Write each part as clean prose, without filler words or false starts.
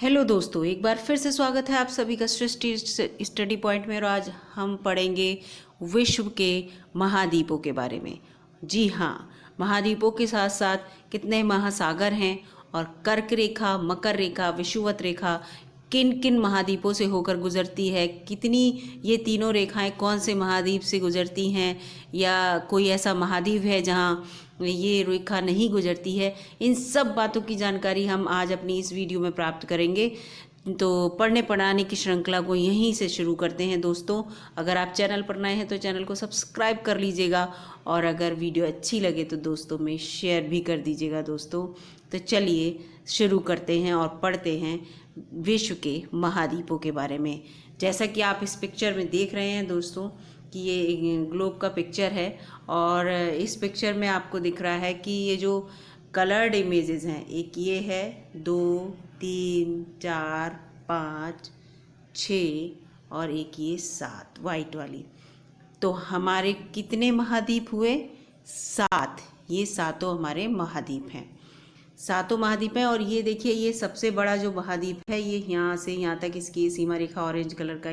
Hello दोस्तों, एक बार फिर से स्वागत है आप सभी का सृष्टि स्टडी पॉइंट में। और आज हम पढ़ेंगे विश्व के महाद्वीपों के बारे में। जी हाँ, महाद्वीपों के साथ साथ कितने महासागर हैं और कर्क रेखा, मकर रेखा, विषुवत रेखा किन किन महाद्वीपों से होकर गुजरती है, कितनी ये तीनों रेखाएं कौन से महाद्वीप से गुजरती हैं, या कोई ऐसा महाद्वीप है जहाँ ये रेखा नहीं गुजरती है, इन सब बातों की जानकारी हम आज अपनी इस वीडियो में प्राप्त करेंगे। तो पढ़ने पढ़ाने की श्रृंखला को यहीं से शुरू करते हैं दोस्तों। अगर आप चैनल पर नए हैं तो चैनल को सब्सक्राइब कर लीजिएगा, और अगर वीडियो अच्छी लगे तो दोस्तों में शेयर भी कर दीजिएगा दोस्तों। तो चलिए शुरू करते हैं और पढ़ते हैं विश्व के महाद्वीपों के बारे में। जैसा कि आप इस पिक्चर में देख रहे हैं दोस्तों कि ये ग्लोब का पिक्चर है, और इस पिक्चर में आपको दिख रहा है कि ये जो कलर्ड इमेजेस हैं, एक ये है, 2 3 4 5 6 और एक ये 7 वाइट वाली। तो हमारे कितने महाद्वीप हुए? 7। ये सातों हमारे महाद्वीप हैं, सातों महाद्वीप हैं। और ये देखिए, ये सबसे बड़ा जो महाद्वीप है, ये यहाँ से यहाँ तक इसकी सीमा रेखा ऑरेंज कलर का,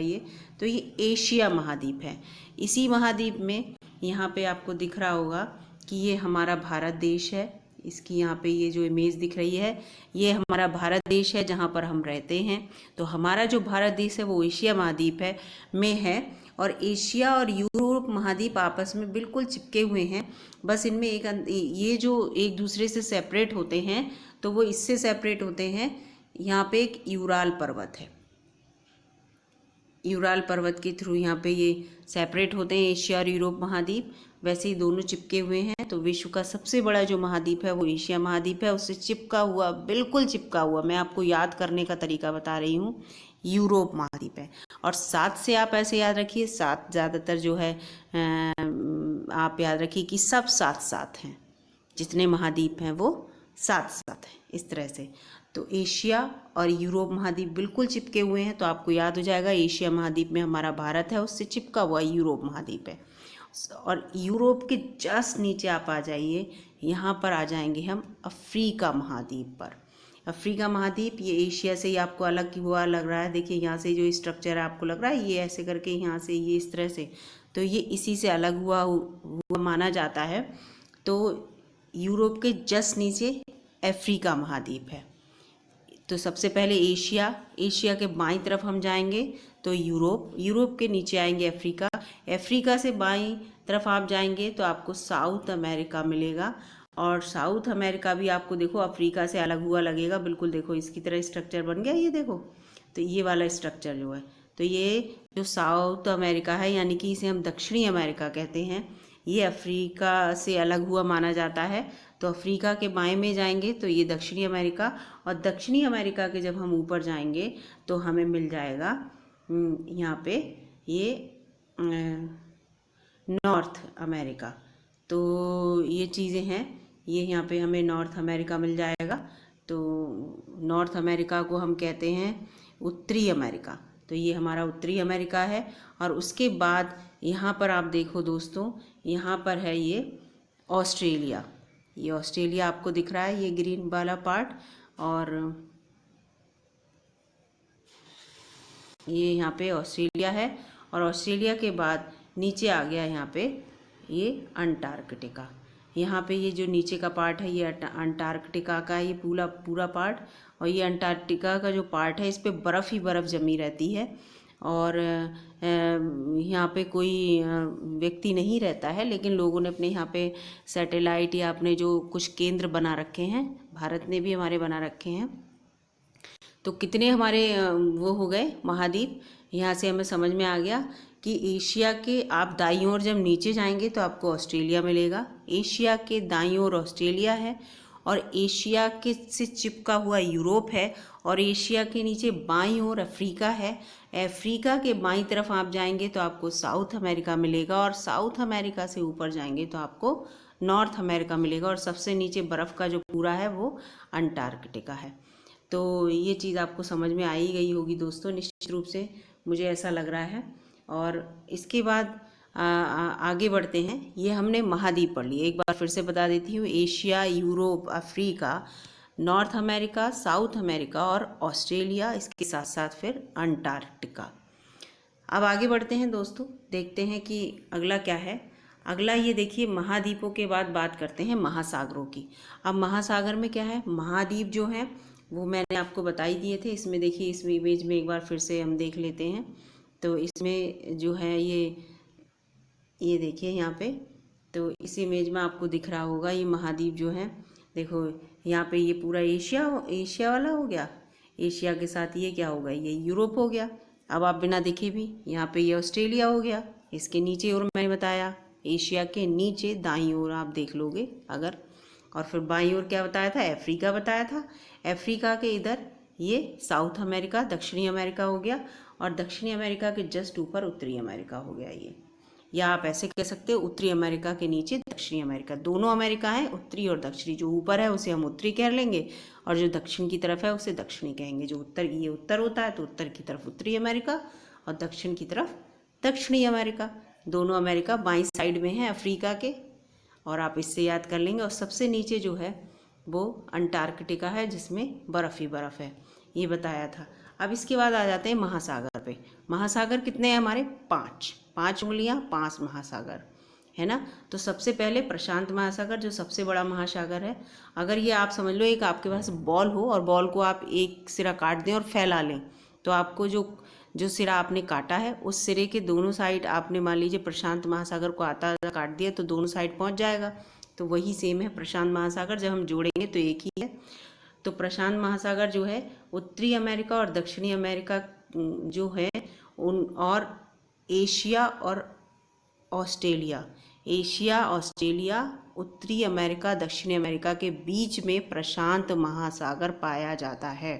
तो ये एशिया महाद्वीप है। इसी महाद्वीप में यहाँ पे आपको दिख रहा होगा कि ये हमारा भारत देश है। इसकी यहाँ पे ये जो इमेज दिख रही है, ये हमारा भारत देश है जहाँ पर हम रहते हैं। तो हमारा जो भारत देश है वो एशिया महाद्वीप में है। और एशिया और यूरोप महाद्वीप आपस में बिल्कुल चिपके हुए हैं। बस इनमें ये जो एक दूसरे से सेपरेट होते हैं, तो वो इससे सेपरेट होते हैं। यहाँ पे एक यूराल पर्वत है, यूराल पर्वत के थ्रू यहाँ पे ये सेपरेट होते हैं एशिया और यूरोप महाद्वीप। वैसे ही दोनों चिपके हुए हैं। तो विश्व का सबसे बड़ा जो महाद्वीप है वो एशिया महाद्वीप है। उससे चिपका हुआ, बिल्कुल चिपका हुआ, मैं आपको याद करने का तरीका बता रही हूँ, यूरोप महाद्वीप है। और 7 से आप ऐसे याद रखिए, 7 ज़्यादातर जो है आप याद रखिए कि सब 7 हैं, जितने महाद्वीप हैं वो 7 हैं, इस तरह से। तो एशिया और यूरोप महाद्वीप बिल्कुल चिपके हुए हैं। तो आपको याद हो जाएगा, एशिया महाद्वीप में हमारा भारत है, उससे चिपका हुआ यूरोप महाद्वीप है। और यूरोप के जस्ट नीचे आप आ जाइए, यहाँ पर आ जाएंगे हम अफ्रीका महाद्वीप पर। अफ्रीका महाद्वीप ये एशिया से ही आपको अलग हुआ लग रहा है। देखिए यहाँ से जो स्ट्रक्चर है आपको लग रहा है, ये ऐसे करके यहाँ से ये इस तरह से, तो ये इसी से अलग हुआ माना जाता है। तो यूरोप के जस्ट नीचे अफ्रीका महाद्वीप है। तो सबसे पहले एशिया, एशिया के बाईं तरफ हम जाएंगे तो यूरोप, यूरोप के नीचे आएंगे अफ्रीका, अफ्रीका से बाईं तरफ आप जाएंगे तो आपको साउथ अमेरिका मिलेगा। और साउथ अमेरिका भी आपको देखो अफ्रीका से अलग हुआ लगेगा, बिल्कुल देखो इसकी तरह स्ट्रक्चर बन गया, ये देखो। तो ये वाला स्ट्रक्चर जो है, तो ये जो साउथ अमेरिका है, यानी कि इसे हम दक्षिणी अमेरिका कहते हैं, ये अफ्रीका से अलग हुआ माना जाता है। तो अफ्रीका के बाएं में जाएंगे तो ये दक्षिणी अमेरिका, और दक्षिणी अमेरिका के जब हम ऊपर जाएंगे तो हमें मिल जाएगा यहाँ पे ये नॉर्थ अमेरिका। तो ये चीज़ें हैं, ये यहाँ पे हमें नॉर्थ अमेरिका मिल जाएगा। तो नॉर्थ अमेरिका को हम कहते हैं उत्तरी अमेरिका। तो ये हमारा उत्तरी अमेरिका है। और उसके बाद यहाँ पर आप देखो दोस्तों, यहाँ पर है ये ऑस्ट्रेलिया। ये ऑस्ट्रेलिया आपको दिख रहा है, ये ग्रीन वाला पार्ट। और ये यहाँ पे ऑस्ट्रेलिया है। और ऑस्ट्रेलिया के बाद नीचे आ गया यहाँ पे ये अंटार्कटिका। यहाँ पे ये जो नीचे का पार्ट है ये अंटार्कटिका का, ये पूरा पार्ट। और ये अंटार्कटिका का जो पार्ट है, इस पे बर्फ़ ही बर्फ़ जमी रहती है। और यहाँ पे कोई व्यक्ति नहीं रहता है, लेकिन लोगों ने अपने यहाँ पे सैटेलाइट या अपने जो कुछ केंद्र बना रखे हैं, भारत ने भी हमारे बना रखे हैं। तो कितने हमारे वो हो गए महाद्वीप, यहाँ से हमें समझ में आ गया कि एशिया के आप दाईं ओर जब नीचे जाएंगे तो आपको ऑस्ट्रेलिया मिलेगा। एशिया के दाईं ओर ऑस्ट्रेलिया है, और एशिया के से चिपका हुआ यूरोप है, और एशिया के नीचे बाईं ओर अफ्रीका है। अफ्रीका के बाईं तरफ आप जाएंगे तो आपको साउथ अमेरिका मिलेगा, और साउथ अमेरिका से ऊपर जाएंगे तो आपको नॉर्थ अमेरिका मिलेगा। और सबसे नीचे बर्फ़ का जो पूरा है वो अंटार्कटिका है। तो ये चीज़ आपको समझ में आ ही गई होगी दोस्तों, निश्चित रूप से मुझे ऐसा लग रहा है। और इसके बाद आगे बढ़ते हैं। ये हमने महाद्वीप पढ़ लिए, एक बार फिर से बता देती हूँ, Asia, Europe, Africa, north America, south America और ऑस्ट्रेलिया, इसके साथ साथ फिर अंटार्कटिका। अब आगे बढ़ते हैं दोस्तों, देखते हैं कि अगला क्या है। अगला ये देखिए, महाद्वीपों के बाद बात करते हैं महासागरों की। अब महासागर में क्या है, महाद्वीप जो हैं वो मैंने आपको बता ही दिए थे। इसमें देखिए, इस इमेज में एक बार फिर से हम देख लेते हैं। तो इसमें जो है ये देखिए यहाँ पे, तो इस इमेज में आपको दिख रहा होगा ये महाद्वीप जो है। देखो यहाँ पे ये पूरा एशिया वाला हो गया, एशिया के साथ ये क्या होगा, ये यूरोप हो गया। अब आप बिना देखे भी यहाँ पे ये ऑस्ट्रेलिया हो गया, इसके नीचे और मैंने बताया एशिया के नीचे दाईं ओर आप देख लोगे अगर, और फिर बाईं ओर क्या बताया था, अफ्रीका बताया था। अफ्रीका के इधर ये साउथ अमेरिका, दक्षिणी अमेरिका हो गया, और दक्षिणी अमेरिका के जस्ट ऊपर उत्तरी अमेरिका हो गया ये, या आप ऐसे कह सकते हो उत्तरी अमेरिका के नीचे दक्षिणी अमेरिका। दोनों अमेरिका है, उत्तरी और दक्षिणी। जो ऊपर है उसे हम उत्तरी कह लेंगे, और जो दक्षिण की तरफ है उसे दक्षिणी कहेंगे। जो ये उत्तर होता है तो उत्तर की तरफ उत्तरी अमेरिका, और दक्षिण की तरफ दक्षिणी अमेरिका। दोनों अमेरिका बाईं साइड में है अफ्रीका के, और आप इससे याद कर लेंगे। और सबसे नीचे जो है वो अंटार्कटिका है, जिसमें बर्फ़ ही बर्फ़ है, ये बताया था। अब इसके बाद आ जाते हैं महासागर पे। महासागर कितने हैं हमारे, 5 उंगलियां, 5 महासागर है ना। तो सबसे पहले प्रशांत महासागर, जो सबसे बड़ा महासागर है। अगर ये आप समझ लो एक आपके पास बॉल हो, और बॉल को आप एक सिरा काट दें और फैला लें, तो आपको जो सिरा आपने काटा है उस सिरे के दोनों साइड आपने मान लीजिए प्रशांत महासागर को आता काट दिया तो दोनों साइड पहुंच जाएगा। तो वही सेम है प्रशांत महासागर, जब हम जोड़ेंगे तो एक ही है। तो प्रशांत महासागर जो है उत्तरी अमेरिका और दक्षिणी अमेरिका जो है उन, और एशिया और ऑस्ट्रेलिया, एशिया ऑस्ट्रेलिया, उत्तरी अमेरिका दक्षिणी अमेरिका के बीच में प्रशांत महासागर पाया जाता है।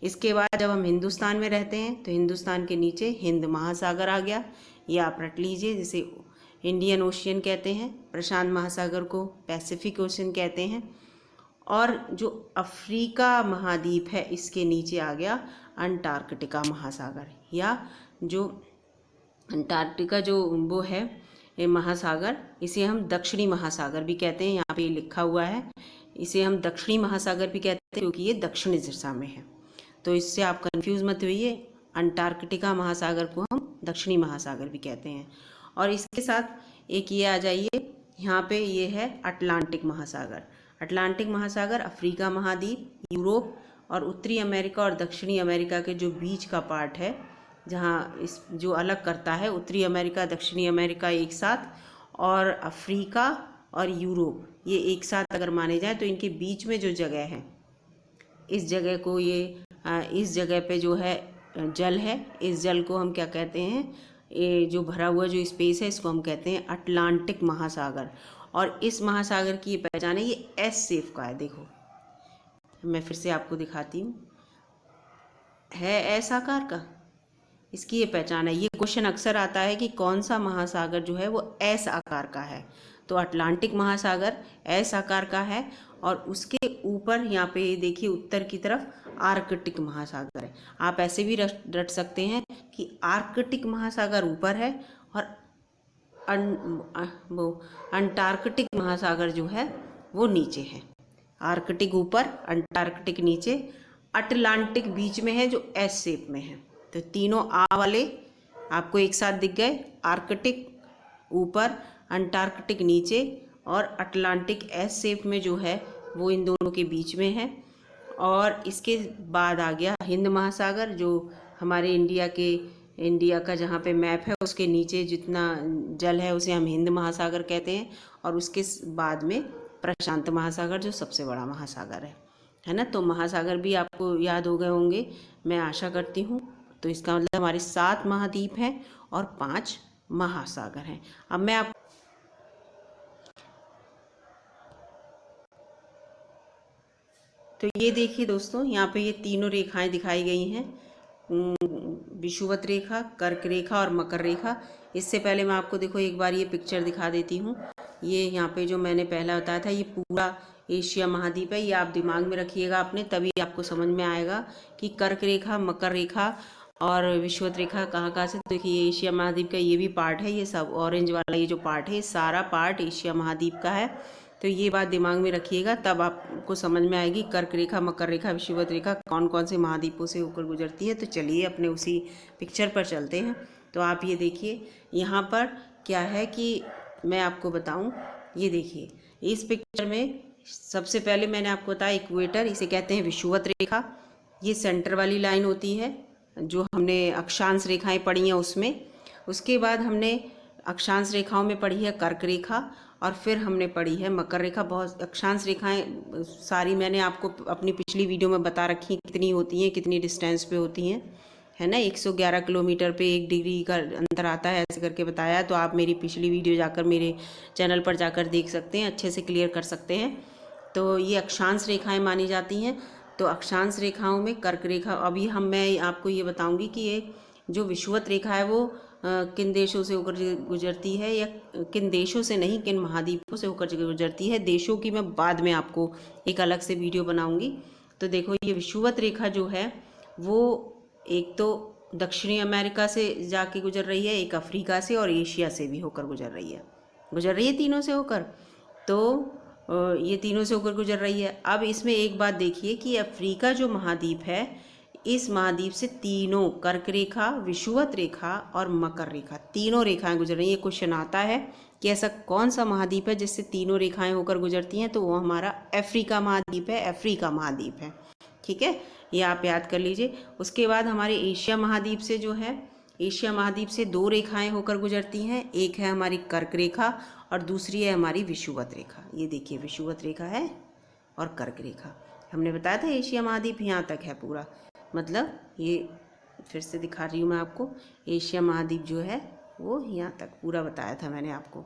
इसके बाद जब हम हिंदुस्तान में रहते हैं तो हिंदुस्तान के नीचे हिंद महासागर आ गया, ये आप रट लीजिए, जिसे इंडियन ओशियन कहते हैं। प्रशांत महासागर को पैसिफिक ओशियन कहते हैं। और जो अफ्रीका महाद्वीप है इसके नीचे आ गया अंटार्कटिका महासागर, या जो अंटार्कटिका जो वो है ये महासागर, इसे हम दक्षिणी महासागर भी कहते हैं। यहाँ पे लिखा हुआ है, इसे हम दक्षिणी महासागर भी कहते हैं क्योंकि ये दक्षिणी दिशा में है। तो इससे आप कंफ्यूज मत होइए, अंटार्कटिका महासागर को हम दक्षिणी महासागर भी कहते हैं। और इसके साथ एक ये आ जाइए, यहाँ पे ये है अटलांटिक महासागर। अटलांटिक महासागर अफ्रीका महाद्वीप, यूरोप और उत्तरी अमेरिका और दक्षिणी अमेरिका के जो बीच का पार्ट है, जहाँ इस जो अलग करता है उत्तरी अमेरिका दक्षिणी अमेरिका एक साथ, और अफ्रीका और यूरोप ये एक साथ अगर माने जाए, तो इनके बीच में जो जगह है, इस जगह को इस जगह पे जो है जल है, इस जल को हम क्या कहते हैं, ये जो भरा हुआ जो स्पेस है इसको हम कहते हैं अटलांटिक महासागर। और इस महासागर की ये पहचान है, ये एस शेप का है। देखो मैं फिर से आपको दिखाती हूँ, है एस आकार का, इसकी ये पहचान है। ये क्वेश्चन अक्सर आता है कि कौन सा महासागर जो है वो एस आकार का है, तो अटलांटिक महासागर एस आकार का है। और उसके ऊपर यहाँ पे देखिए उत्तर की तरफ आर्कटिक महासागर है। आप ऐसे भी रट सकते हैं कि आर्कटिक महासागर ऊपर है और वो अंटार्कटिक महासागर जो है वो नीचे है। आर्कटिक ऊपर, अंटार्कटिक नीचे, अटलांटिक बीच में है जो एस शेप में है। तो तीनों आ वाले आपको एक साथ दिख गए, आर्कटिक ऊपर, अंटार्कटिक नीचे, और अटलांटिक एस शेप में जो है वो इन दोनों के बीच में है। और इसके बाद आ गया हिंद महासागर, जो हमारे इंडिया का जहाँ पे मैप है उसके नीचे जितना जल है उसे हम हिंद महासागर कहते हैं। और उसके बाद में प्रशांत महासागर जो सबसे बड़ा महासागर है ना। तो महासागर भी आपको याद हो गए होंगे, मैं आशा करती हूँ। तो इसका मतलब हमारे 7 महाद्वीप हैं और 5 महासागर हैं। अब मैं आप तो ये देखिए दोस्तों, यहाँ पे ये तीनों रेखाएं दिखाई गई हैं, विषुवत रेखा, कर्क रेखा और मकर रेखा। इससे पहले मैं आपको देखो एक बार ये पिक्चर दिखा देती हूँ। ये यहाँ पे जो मैंने पहला बताया था, ये पूरा एशिया महाद्वीप है। ये आप दिमाग में रखिएगा अपने, तभी आपको समझ में आएगा कि कर्क रेखा, मकर रेखा और विषुवत रेखा कहाँ से। देखिए एशिया महाद्वीप का ये भी पार्ट है, ये सब ऑरेंज वाला ये जो पार्ट है, सारा पार्ट एशिया महाद्वीप का है। तो ये बात दिमाग में रखिएगा, तब आपको समझ में आएगी कर्क रेखा, मकर रेखा, विषुवत रेखा कौन कौन से महाद्वीपों से होकर गुजरती है। तो चलिए अपने उसी पिक्चर पर चलते हैं। तो आप ये देखिए यहाँ पर क्या है कि मैं आपको बताऊं, ये देखिए इस पिक्चर में सबसे पहले मैंने आपको बताया इक्वेटर, इसे कहते हैं विषुवत रेखा। ये सेंटर वाली लाइन होती है जो हमने अक्षांश रेखाएं पढ़ी हैं उसमें। उसके बाद हमने अक्षांश रेखाओं में पढ़ी है कर्क रेखा, और फिर हमने पढ़ी है मकर रेखा। बहुत अक्षांश रेखाएं सारी मैंने आपको अपनी पिछली वीडियो में बता रखी कितनी होती हैं, कितनी डिस्टेंस पे होती हैं, है ना। 111 किलोमीटर पे 1 डिग्री का अंतर आता है, ऐसे करके बताया। तो आप मेरी पिछली वीडियो जाकर मेरे चैनल पर जाकर देख सकते हैं, अच्छे से क्लियर कर सकते हैं। तो ये अक्षांश रेखाएं मानी जाती हैं। तो अक्षांश रेखाओं में कर्क रेखा, अभी मैं आपको ये बताऊंगी कि ये जो विषुवत रेखा है वो किन देशों से होकर गुजरती है, या किन देशों से नहीं, किन महाद्वीपों से होकर गुजरती है। देशों की मैं बाद में आपको एक अलग से वीडियो बनाऊंगी। तो देखो ये विषुवत रेखा जो है वो एक तो दक्षिणी अमेरिका से जाके गुजर रही है, एक अफ्रीका से और एशिया से भी होकर गुजर रही है तीनों से होकर। तो ये तीनों से होकर गुजर रही है। अब इसमें एक बात देखिए कि अफ्रीका जो महाद्वीप है, इस महाद्वीप से तीनों कर्क रेखा, विषुवत रेखा और मकर रेखा, तीनों रेखाएं गुजर रही हैं। ये क्वेश्चन आता है कि ऐसा कौन सा महाद्वीप है जिससे तीनों रेखाएं होकर गुजरती हैं, तो वो हमारा अफ्रीका महाद्वीप है, अफ्रीका महाद्वीप है। ठीक है, ये आप याद कर लीजिए। उसके बाद हमारे एशिया महाद्वीप से जो है, एशिया महाद्वीप से 2 रेखाएं होकर गुजरती हैं। एक है हमारी कर्क रेखा और दूसरी है हमारी विषुवत रेखा। ये देखिए विषुवत रेखा है और कर्क रेखा। हमने बताया था एशिया महाद्वीप यहाँ तक है पूरा, मतलब ये फिर से दिखा रही हूँ मैं आपको, एशिया महाद्वीप जो है वो यहाँ तक पूरा बताया था मैंने आपको।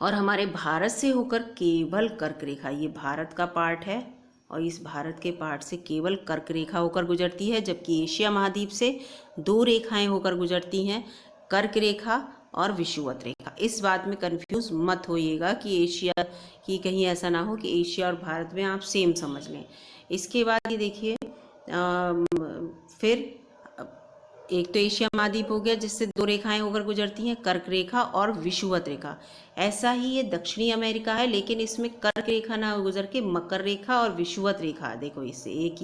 और हमारे भारत से होकर केवल कर्क रेखा, ये भारत का पार्ट है और इस भारत के पार्ट से केवल कर्क रेखा होकर गुजरती है, जबकि एशिया महाद्वीप से 2 रेखाएं होकर गुजरती हैं, कर्क रेखा और विषुवत रेखा। इस बात में कंफ्यूज मत होइएगा कि एशिया की कहीं ऐसा ना हो कि एशिया और भारत में आप सेम समझ लें। इसके बाद ये देखिए फिर एक तो एशिया महाद्वीप हो गया जिससे 2 रेखाएं होकर गुजरती हैं, कर्क रेखा और विषुवत रेखा। ऐसा ही ये दक्षिणी अमेरिका है, लेकिन इसमें कर्क रेखा ना गुजर के मकर रेखा और विषुवत रेखा, देखो इससे एक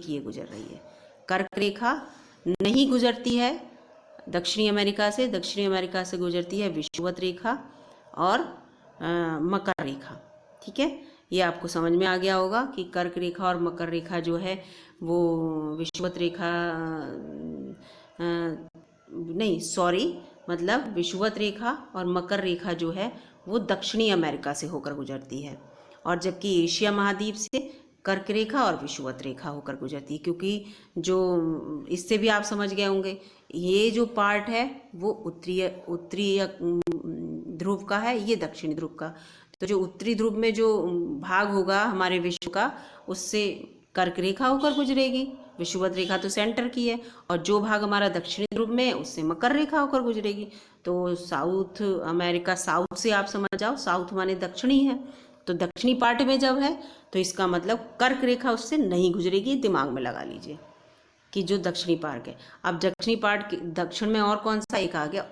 ये गुजर रही है। कर्क रेखा नहीं गुजरती है दक्षिणी अमेरिका से, दक्षिणी अमेरिका से गुजरती है विषुवत रेखा और मकर रेखा। ठीक है, ये आपको समझ में आ गया होगा कि कर्क रेखा और मकर रेखा जो है वो विषुवत रेखा नहीं सॉरी मतलब विषुवत रेखा और मकर रेखा जो है वो दक्षिणी अमेरिका से होकर गुजरती है, और जबकि एशिया महाद्वीप से कर्क रेखा और विषुवत रेखा होकर गुजरती है। क्योंकि जो इससे भी आप समझ गए होंगे, ये जो पार्ट है वो उत्तरीय ध्रुव का है, ये दक्षिणी ध्रुव का। तो जो उत्तरी ध्रुव में जो भाग होगा हमारे विश्व का, उससे कर्क रेखा होकर गुजरेगी, विषुवत रेखा तो सेंटर की है, और जो भाग हमारा दक्षिणी ध्रुव में है उससे मकर रेखा होकर गुजरेगी। तो साउथ अमेरिका, साउथ से आप समझ जाओ, साउथ माने दक्षिणी है, तो दक्षिणी पार्ट में जब है तो इसका मतलब कर्क रेखा उससे नहीं गुजरेगी। दिमाग में लगा लीजिए कि जो दक्षिणी पार्ट है। अब दक्षिणी पार्ट के दक्षिण में और कौन सा एक आ गया,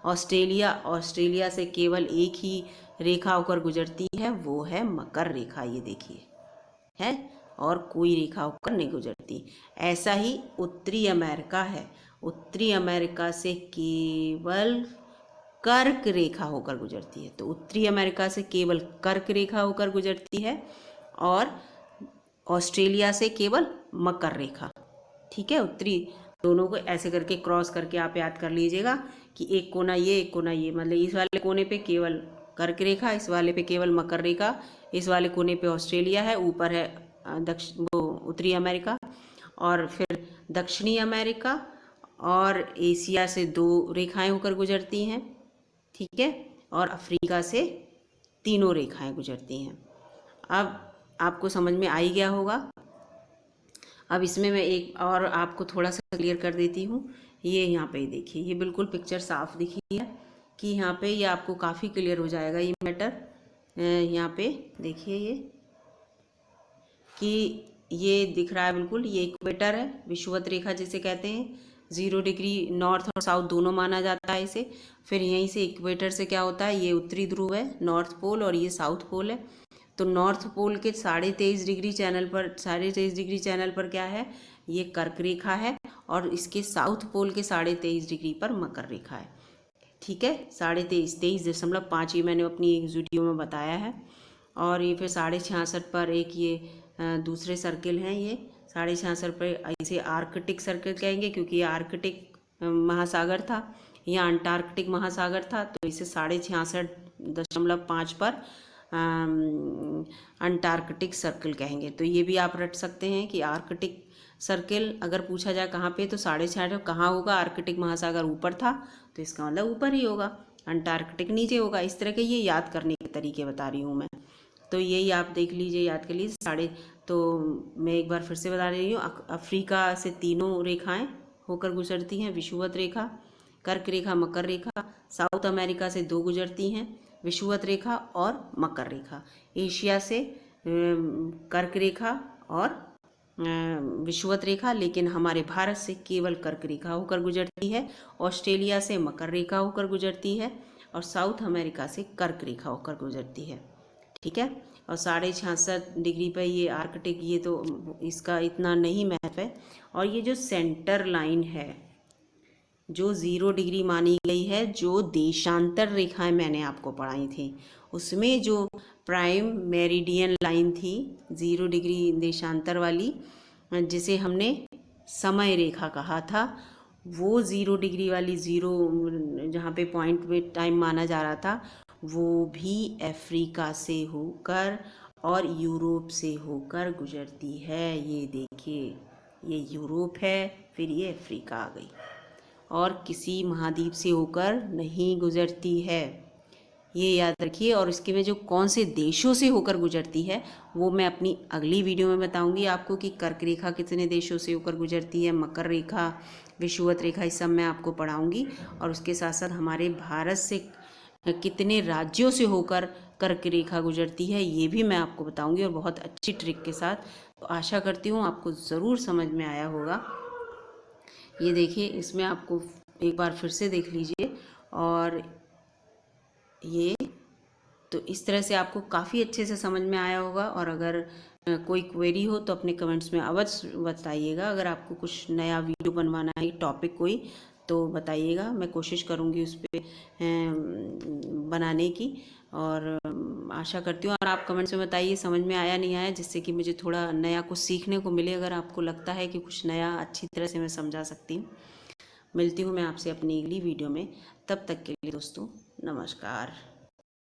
ऑस्ट्रेलिया से केवल एक ही रेखा होकर गुजरती है, वो है मकर रेखा। ये देखिए है, और कोई रेखा होकर नहीं गुजरती। ऐसा ही उत्तरी अमेरिका है, उत्तरी अमेरिका से केवल कर्क रेखा होकर गुजरती है। तो उत्तरी अमेरिका से केवल कर्क रेखा होकर गुजरती है और ऑस्ट्रेलिया से केवल मकर रेखा। ठीक है, उत्तरी दोनों को ऐसे करके क्रॉस करके आप याद कर लीजिएगा कि एक कोना ये, एक कोना ये, मतलब इस वाले कोने पे केवल कर्क रेखा, इस वाले पे केवल मकर रेखा, इस वाले कोने पे ऑस्ट्रेलिया है, ऊपर है उत्तरी अमेरिका, और फिर दक्षिणी अमेरिका और एशिया से 2 रेखाएं होकर गुजरती हैं। ठीक है, और अफ्रीका से 3 रेखाएं गुजरती हैं। अब आपको समझ में आ ही गया होगा। अब इसमें मैं एक और आपको थोड़ा सा क्लियर कर देती हूँ। ये यहाँ पे देखिए, ये बिल्कुल पिक्चर साफ दिखी है कि यहाँ पे ये आपको काफ़ी क्लियर हो जाएगा ये मैटर। यहाँ पे देखिए ये कि ये दिख रहा है बिल्कुल, ये इक्वेटर है, विषुवत रेखा जिसे कहते हैं, 0 डिग्री नॉर्थ और साउथ दोनों माना जाता है इसे। फिर यहीं से इक्वेटर से क्या होता है, ये उत्तरी ध्रुव है नॉर्थ पोल और ये साउथ पोल है। तो नॉर्थ पोल के 23.5 डिग्री चैनल पर 23.5 डिग्री चैनल पर क्या है, ये कर्क रेखा है, और इसके साउथ पोल के 23.5 डिग्री पर मकर रेखा है। ठीक है, 23.5 ये मैंने अपनी एक वीडियो में बताया है। और ये फिर 66.5 पर एक ये दूसरे सर्किल हैं, ये 66.5 पर इसे आर्कटिक सर्किल कहेंगे, क्योंकि ये आर्कटिक महासागर था, यहाँ अंटार्कटिक महासागर था, तो इसे 66.5 पर अंटार्कटिक सर्किल कहेंगे। तो ये भी आप रट सकते हैं कि आर्कटिक सर्किल अगर पूछा जाए कहाँ पे, तो 66.5 कहाँ होगा, आर्कटिक महासागर ऊपर था तो इसका मतलब ऊपर ही होगा, अंटार्कटिक नीचे होगा। इस तरह के ये याद करने के तरीके बता रही हूँ मैं, तो यही आप देख लीजिए, याद कर लीजिए। तो मैं एक बार फिर से बता रही हूँ, अफ्रीका से तीनों रेखाएं होकर गुजरती हैं, विषुवत रेखा, कर्क रेखा, मकर रेखा। साउथ अमेरिका से 2 गुजरती हैं, विषुवत रेखा और मकर रेखा। एशिया से कर्क रेखा और विषुवत रेखा, लेकिन हमारे भारत से केवल कर्क रेखा होकर गुजरती है। ऑस्ट्रेलिया से मकर रेखा होकर गुजरती है, और साउथ अमेरिका से कर्क रेखा होकर गुजरती है। ठीक है, और 66.5 डिग्री पर ये आर्कटिक, ये तो इसका इतना नहीं महत्व है। और ये जो सेंटर लाइन है, जो 0 डिग्री मानी गई है, जो देशांतर रेखाएं मैंने आपको पढ़ाई थी, उसमें जो प्राइम मेरिडियन लाइन थी 0 डिग्री देशांतर वाली, जिसे हमने समय रेखा कहा था, वो 0 डिग्री वाली, 0 जहाँ पे पॉइंट में टाइम माना जा रहा था, वो भी अफ्रीका से होकर और यूरोप से होकर गुजरती है। ये देखिए, ये यूरोप है, फिर ये अफ्रीका आ गई, और किसी महाद्वीप से होकर नहीं गुजरती है, ये याद रखिए। और इसके में जो कौन से देशों से होकर गुजरती है वो मैं अपनी अगली वीडियो में बताऊंगी आपको, कि कर्क रेखा कितने देशों से होकर गुजरती है, मकर रेखा, विषुवत रेखा, इस सब मैं आपको पढ़ाऊंगी। और उसके साथ साथ हमारे भारत से कितने राज्यों से होकर कर्क रेखा गुजरती है, ये भी मैं आपको बताऊंगी, और बहुत अच्छी ट्रिक के साथ। तो आशा करती हूँ आपको ज़रूर समझ में आया होगा। ये देखिए, इसमें आपको एक बार फिर से देख लीजिए, और ये तो इस तरह से आपको काफ़ी अच्छे से समझ में आया होगा। और अगर कोई क्वेरी हो तो अपने कमेंट्स में अवश्य बताइएगा। अगर आपको कुछ नया वीडियो बनवाना है, टॉपिक कोई, तो बताइएगा, मैं कोशिश करूँगी उस पर बनाने की। और आशा करती हूँ, और आप कमेंट्स में बताइए समझ में आया नहीं आया, जिससे कि मुझे थोड़ा नया कुछ सीखने को मिले। अगर आपको लगता है कि कुछ नया अच्छी तरह से मैं समझा सकती हूँ। मिलती हूँ मैं आपसे अपनी अगली वीडियो में, तब तक के लिए दोस्तों नमस्कार।